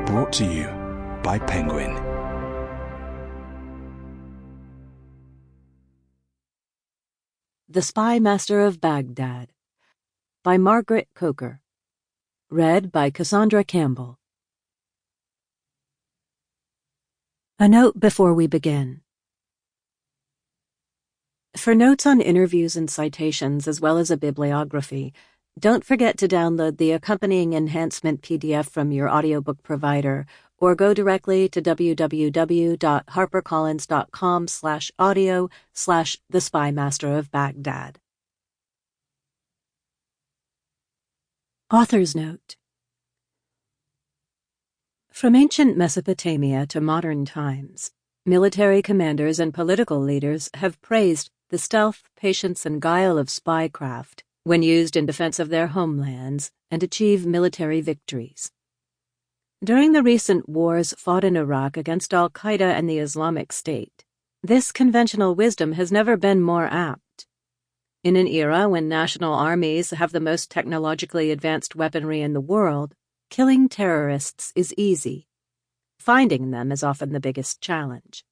Brought to you by Penguin. The Spymaster of Baghdad by Margaret Coker. Read by Cassandra Campbell. A note before we begin. For notes on interviews and citations, as well as a bibliography, don't forget to download the accompanying enhancement PDF from your audiobook provider, or go directly to www.harpercollins.com/audio/The Spymaster of Baghdad. Author's Note. From ancient Mesopotamia to modern times, military commanders and political leaders have praised the stealth, patience, and guile of spycraft when used in defense of their homelands and achieve military victories. During the recent wars fought in Iraq against al-Qaeda and the Islamic State, this conventional wisdom has never been more apt. In an era when national armies have the most technologically advanced weaponry in the world, killing terrorists is easy. Finding them is often the biggest challenge.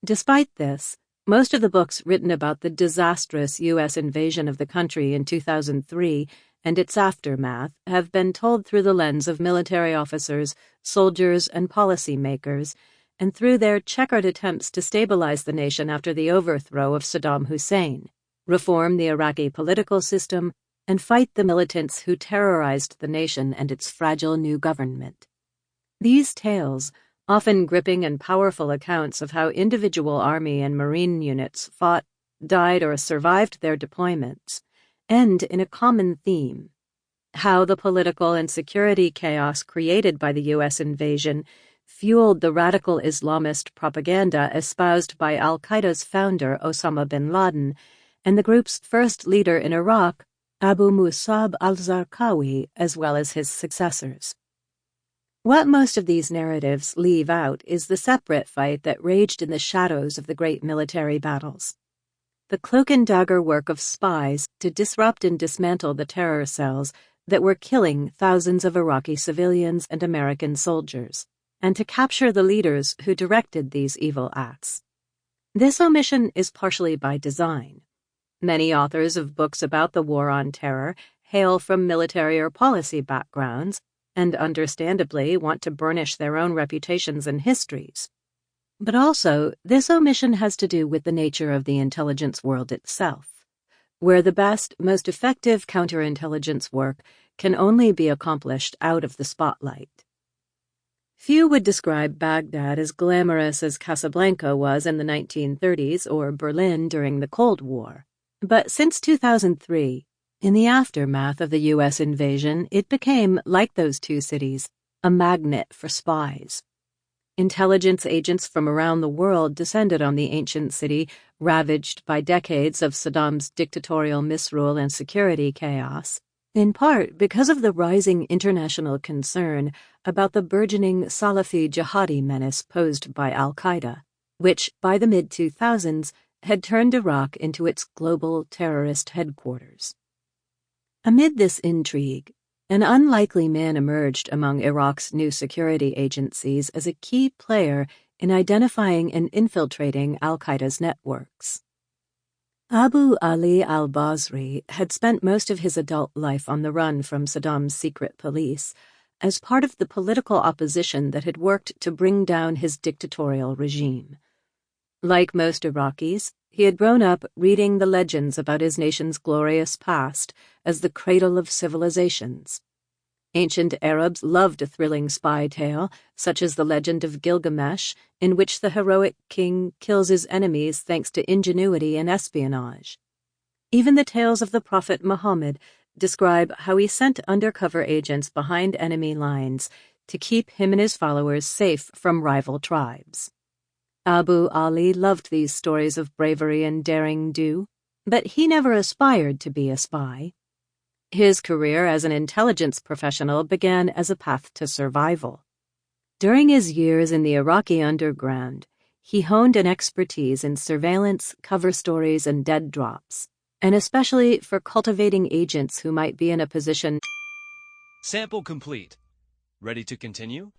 Despite this, most of the books written about the disastrous U.S. invasion of the country in 2003 and its aftermath have been told through the lens of military officers, soldiers, and policymakers, and through their checkered attempts to stabilize the nation after the overthrow of Saddam Hussein, reform the Iraqi political system, and fight the militants who terrorized the nation and its fragile new government. These tales, often gripping and powerful accounts of how individual Army and Marine units fought, died, or survived their deployments, end in a common theme: how the political and security chaos created by the U.S. invasion fueled the radical Islamist propaganda espoused by al-Qaeda's founder Osama bin Laden and the group's first leader in Iraq, Abu Musab al-Zarqawi, as well as his successors. What most of these narratives leave out is the separate fight that raged in the shadows of the great military battles. The cloak-and-dagger work of spies to disrupt and dismantle the terror cells that were killing thousands of Iraqi civilians and American soldiers, and to capture the leaders who directed these evil acts. This omission is partially by design. Many authors of books about the War on Terror hail from military or policy backgrounds, and understandably want to burnish their own reputations and histories. But also, this omission has to do with the nature of the intelligence world itself, where the best, most effective counterintelligence work can only be accomplished out of the spotlight. Few would describe Baghdad as glamorous as Casablanca was in the 1930s or Berlin during the Cold War, but since 2003, in the aftermath of the U.S. invasion, it became, like those two cities, a magnet for spies. Intelligence agents from around the world descended on the ancient city, ravaged by decades of Saddam's dictatorial misrule and security chaos, in part because of the rising international concern about the burgeoning Salafi jihadi menace posed by al-Qaeda, which, by the mid-2000s, had turned Iraq into its global terrorist headquarters. Amid this intrigue, an unlikely man emerged among Iraq's new security agencies as a key player in identifying and infiltrating al-Qaeda's networks. Abu Ali al-Basri had spent most of his adult life on the run from Saddam's secret police as part of the political opposition that had worked to bring down his dictatorial regime. Like most Iraqis, he had grown up reading the legends about his nation's glorious past as the cradle of civilizations. Ancient Arabs loved a thrilling spy tale, such as the legend of Gilgamesh, in which the heroic king kills his enemies thanks to ingenuity and espionage. Even the tales of the Prophet Muhammad describe how he sent undercover agents behind enemy lines to keep him and his followers safe from rival tribes. Abu Ali loved these stories of bravery and daring-do, but he never aspired to be a spy. His career as an intelligence professional began as a path to survival. During his years in the Iraqi underground, he honed an expertise in surveillance, cover stories, and dead drops, and especially for cultivating agents who might be in a position. Sample complete. Ready to continue?